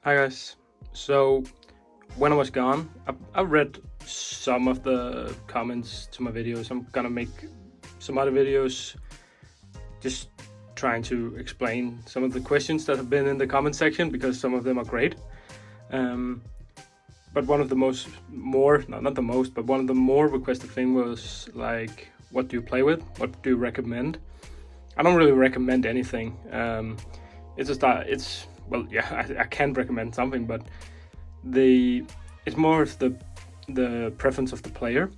Hi guys. So when I was gone, I read some of the comments to my videos. I'm gonna make some other videos just trying to explain some of the questions that have been in the comment section because some of them are great. But one of the one of the more requested thing was like, what do you play with? What do you recommend? I don't really recommend anything. I can recommend something, but it's more of the preference of the player.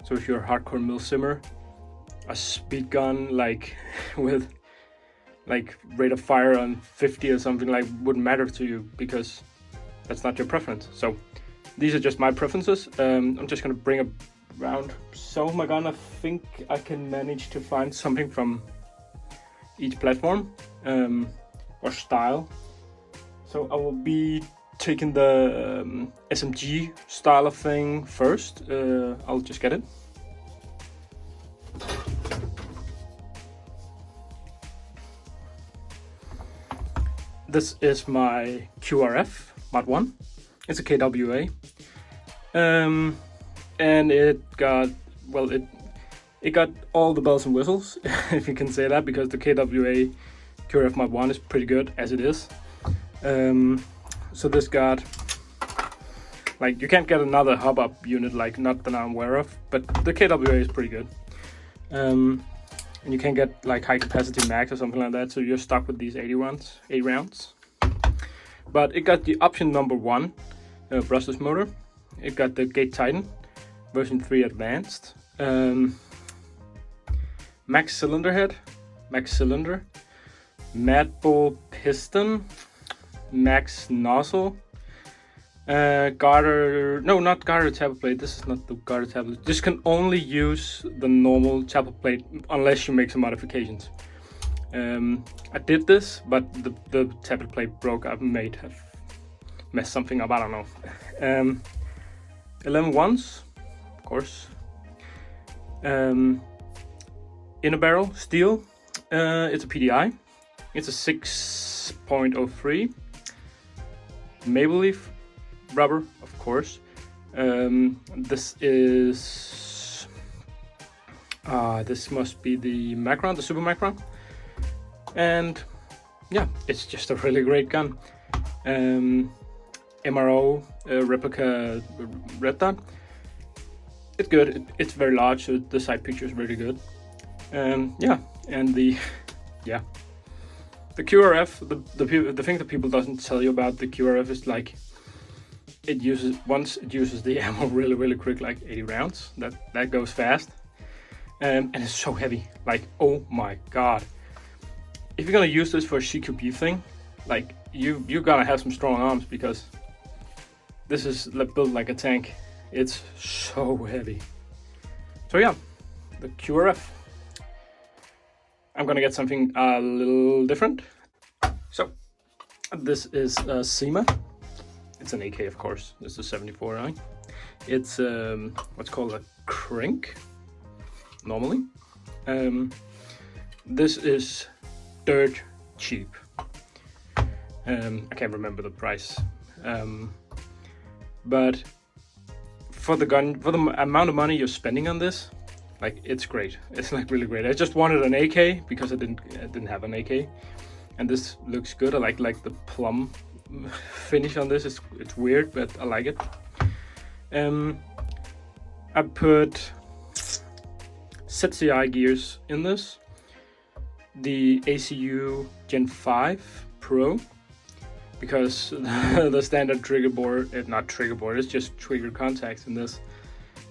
So if you're a hardcore milsimmer, a speed gun like with like rate of fire on 50 or something like wouldn't matter to you because that's not your preference. So these are just my preferences. I'm just gonna bring around some of my gun. I think I can manage to find something from each platform or style. So I will be taking the SMG style of thing first. I'll just get it. This is my QRF Mod 1. It's a KWA. And it got all the bells and whistles, if you can say that, because the KWA QRF Mod 1 is pretty good as it is. So this got, like, you can't get another hub-up unit, like, not that I'm aware of, but the KWA is pretty good. And you can get like high capacity mags or something like that, so you're stuck with these 8 rounds. But it got the option number 1 brushless motor. It got the Gate Titan version 3 advanced, max cylinder head, max cylinder, Mad Bull piston, max nozzle, not garter taper plate. This is not the garter taper. This can only use the normal taper plate unless you make some modifications. I did this, but the taper plate broke. I may have messed something up, I don't know. 11 ones, of course. Inner barrel steel. It's a PDI. It's a 6.03. Maple leaf rubber, of course. This must be the Macron, the Super Macron. And yeah, it's just a really great gun. MRO replica red dot. It's good. It's very large, so the side picture is really good. The QRF, the thing that people doesn't tell you about the QRF is like it uses the ammo really quick, like 80 rounds. That goes fast, and it's so heavy. Like, oh my god! If you're gonna use this for a CQB thing, like you gotta have some strong arms because this is built like a tank. It's so heavy. So yeah, the QRF. I'm gonna get something a little different. So this is a SEMA. It's an AK, of course. This is 74i. It's what's called a crank normally. This is dirt cheap. I can't remember the price, but for the amount of money you're spending on this, like, it's great. It's like really great. I just wanted an AK because I didn't have an AK, and this looks good. I like the plum finish on this. It's weird, but I like it. I put ZCI gears in this. The ACU Gen 5 Pro, because the standard trigger board, it's just trigger contacts in this.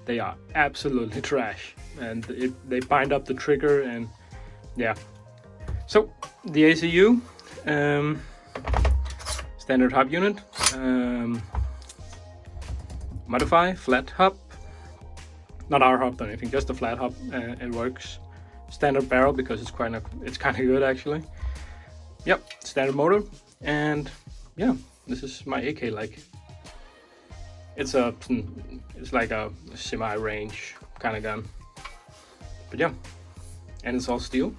They are absolutely trash, and they bind up the trigger, and yeah. So the ACU, standard hub unit, modify flat hub, not our hub or anything, just a flat hub. It works. Standard barrel because it's kind of good actually. Yep, standard motor, and yeah, this is my AK. Like, it's like a semi-range kind of gun, but yeah, and it's all steel,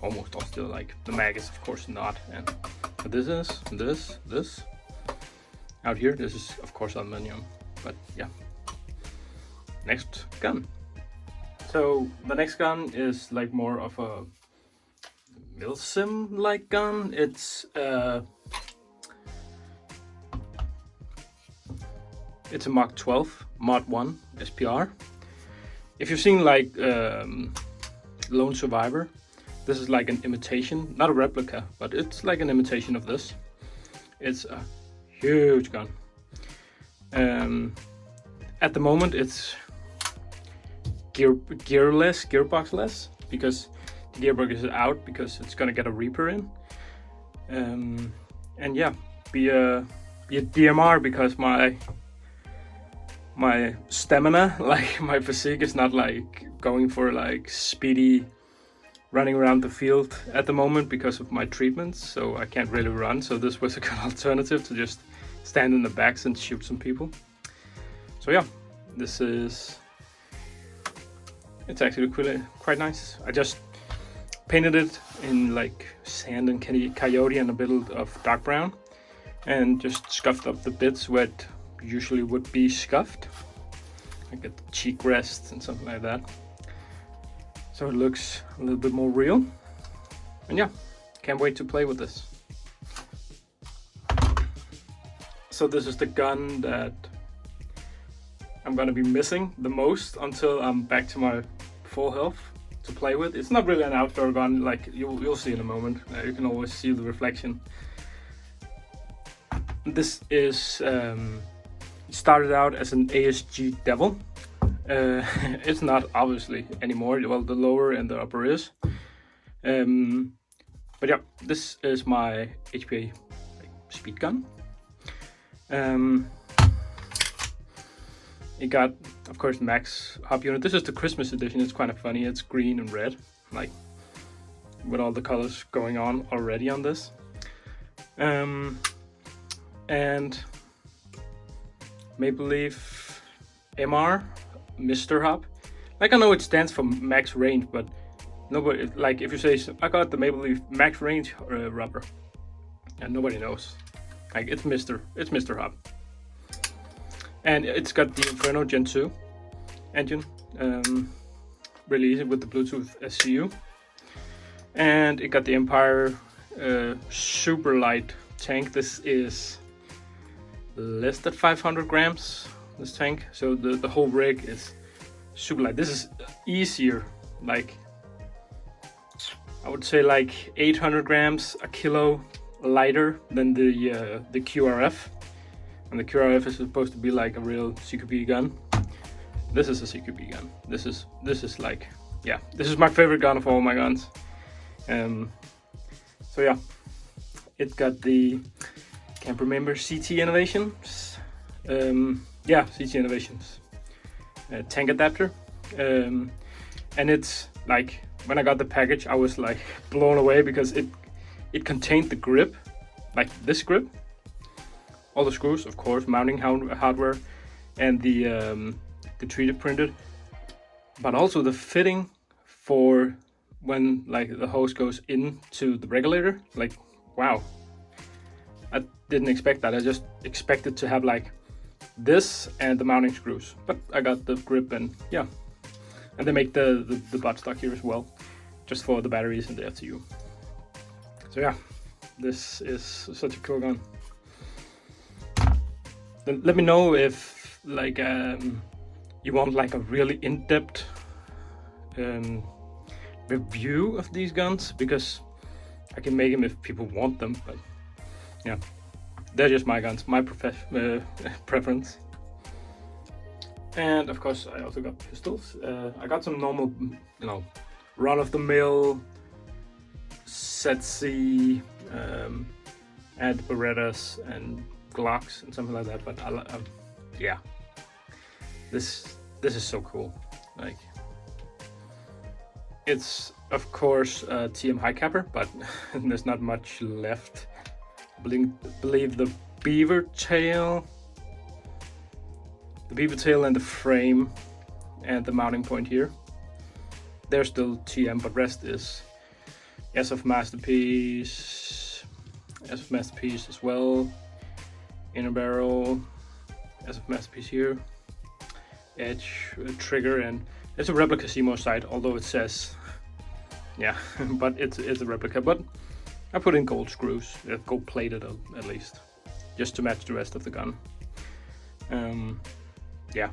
almost all steel. Like, the mag is of course not, and but this is out here. This is of course aluminum, but yeah. Next gun. So the next gun is like more of a milsim like gun. It's a Mark 12 Mod 1 SPR. If you've seen like Lone Survivor, this is like an imitation, not a replica, but it's like an imitation of this. It's a huge gun. At the moment it's gearboxless, because the gearbox is out because it's gonna get a Reaper in. And yeah, be a DMR because my stamina, like my physique, is not like going for like speedy running around the field at the moment because of my treatments, so I can't really run. So this was a good alternative to just stand in the backs and shoot some people. So yeah, it's actually quite nice. I just painted it in like sand and coyote and a bit of dark brown, and just scuffed up the bits where it usually would be scuffed, like at the cheek rest and something like that, so it looks a little bit more real. And yeah, can't wait to play with this. So this is the gun that I'm gonna be missing the most until I'm back to my full health to play with. It's not really an outdoor gun, like you'll see in a moment. You can always see the reflection. This is started out as an ASG Devil. It's not obviously anymore. Well, the lower and the upper is. But yeah, this is my HPA speed gun. It got, of course, max hop unit. This is the Christmas edition. It's kind of funny. It's green and red, like with all the colors going on already on this. And Maple Leaf MR, Mr. Hop. Like, I know it stands for max range, but nobody, like if you say, I got the Maple Leaf max range rubber, and nobody knows. Like, it's Mr. Hop. And it's got the Inferno Gen 2 engine, really easy with the Bluetooth SCU. And it got the Empire super light tank. This is less than 500 grams, this tank. So the whole rig is super light. This is easier, like I would say like 800 grams, a kilo lighter than the QRF. And the QRF is supposed to be like a real CQB gun. This is a CQB gun. This is like, yeah, this is my favorite gun of all my guns. So yeah, it got the, can't remember, CT Innovations. Yeah, CT Innovations tank adapter. And it's like, when I got the package, I was like blown away because it contained the grip, like this grip. All the screws, of course, mounting hardware, and the 3D printed, but also the fitting for when like the hose goes into the regulator. Like, wow, I didn't expect that. I just expected to have like this and the mounting screws, but I got the grip, and yeah, and they make the buttstock here as well, just for the batteries and the FTU. So yeah, this is such a cool gun. Then let me know if like you want like a really in-depth review of these guns, because I can make them if people want them, but yeah, they're just my guns, my preference. And of course I also got pistols. I got some normal, you know, run-of-the-mill SETC and Berettas and Glocks and something like that, but yeah, this is so cool. Like, it's of course a TM high capper, but there's not much left. I believe the beaver tail and the frame and the mounting point here, they're still TM, but rest is Airsoft Masterpiece as well. inner barrel, SF masterpiece here, edge, trigger, and it's a replica CMOS sight, although it says, yeah, but it's a replica. But I put in gold screws, gold plated at least, just to match the rest of the gun. Yeah,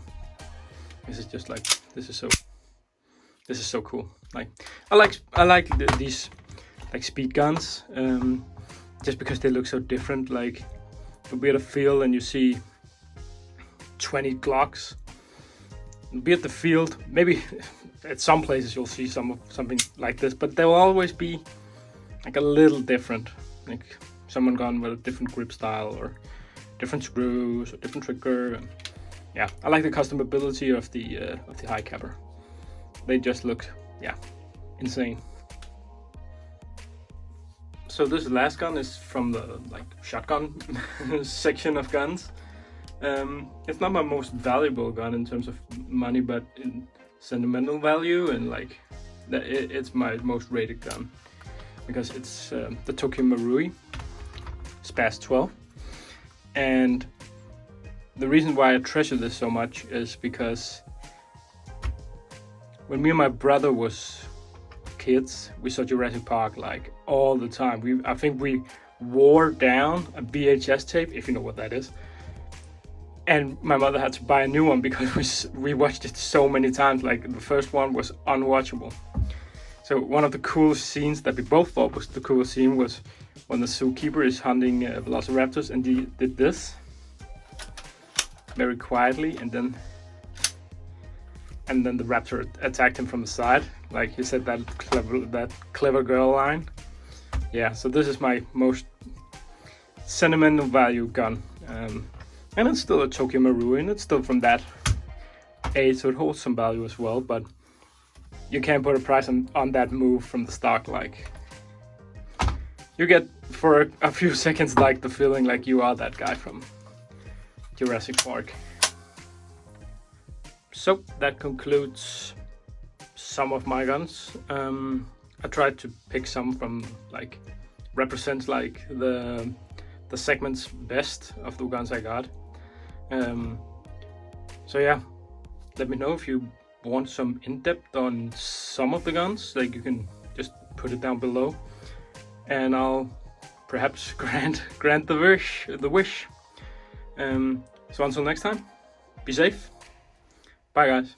this is just like, this is so cool. Like I like these like speed guns, just because they look so different. Like you'll be at a field and you see 20 Glocks. You'll be at the field, maybe at some places you'll see something like this, but they will always be like a little different. Like someone gone with a different grip style or different screws or different trigger. And yeah, I like the customability of the high capper. They just look, yeah, insane. So this last gun is from the like shotgun section of guns. It's not my most valuable gun in terms of money, but in sentimental value, and like it's my most rated gun because it's the Tokyo Marui Spas 12. And the reason why I treasure this so much is because when me and my brother was kids, we saw Jurassic Park like all the time. I think we wore down a VHS tape, if you know what that is. And my mother had to buy a new one because we watched it so many times. Like the first one was unwatchable. So one of the coolest scenes that we both thought was the coolest scene was when the zookeeper is hunting velociraptors, and he did this very quietly, and then the raptor attacked him from the side. Like he said that clever girl line. Yeah, so this is my most sentimental value gun. And it's still a Tokyo Marui, and it's still from that age, so it holds some value as well, but you can't put a price on that move from the stock. Like you get for a few seconds like the feeling like you are that guy from Jurassic Park. So that concludes some of my guns. I tried to pick some from like represents like the segments best of the guns I got. So yeah, let me know if you want some in-depth on some of the guns. Like you can just put it down below, and I'll perhaps grant the wish. So until next time, be safe. Bye guys.